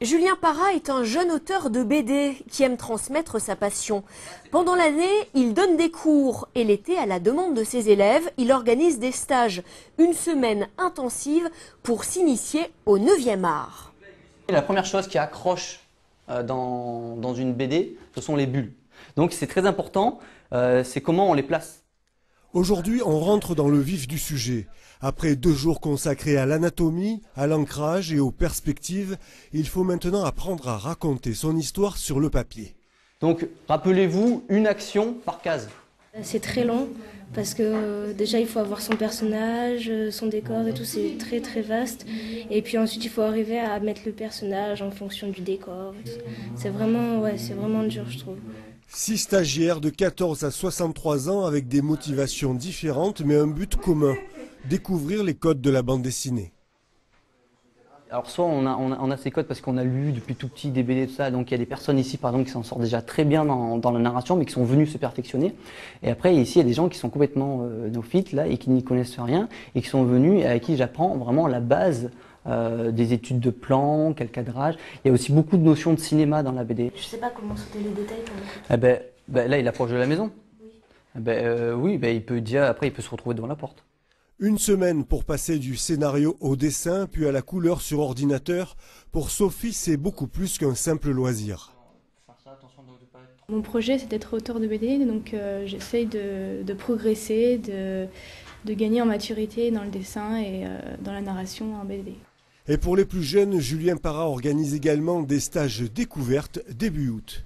Julien Parra est un jeune auteur de BD qui aime transmettre sa passion. Pendant l'année, il donne des cours et l'été, à la demande de ses élèves, il organise des stages. Une semaine intensive pour s'initier au 9e art. La première chose qui accroche dans une BD, ce sont les bulles. Donc c'est très important, c'est comment on les place. Aujourd'hui, on rentre dans le vif du sujet. Après 2 jours consacrés à l'anatomie, à l'ancrage et aux perspectives, il faut maintenant apprendre à raconter son histoire sur le papier. Donc rappelez-vous, une action par case. C'est très long parce que déjà il faut avoir son personnage, son décor et tout, c'est très très vaste. Et puis ensuite il faut arriver à mettre le personnage en fonction du décor. C'est vraiment dur, je trouve. 6 stagiaires de 14 à 63 ans avec des motivations différentes mais un but commun, découvrir les codes de la bande dessinée. Alors soit on a ces codes parce qu'on a lu depuis tout petit des BD, tout ça, donc il y a des personnes ici par exemple qui s'en sortent déjà très bien dans la narration mais qui sont venues se perfectionner. Et après ici il y a des gens qui sont complètement néophytes là et qui n'y connaissent rien et qui sont venus et à qui j'apprends vraiment la base des études de plan, quel cadrage. Il y a aussi beaucoup de notions de cinéma dans la BD. Je sais pas comment sauter les détails. Là il approche de la maison. Oui. Il peut dire, après il peut se retrouver devant la porte. Une semaine pour passer du scénario au dessin, puis à la couleur sur ordinateur. Pour Sophie, c'est beaucoup plus qu'un simple loisir. Mon projet, c'est d'être auteur de BD, donc j'essaye de progresser, de gagner en maturité dans le dessin et dans la narration en BD. Et pour les plus jeunes, Julien Parra organise également des stages découvertes début août.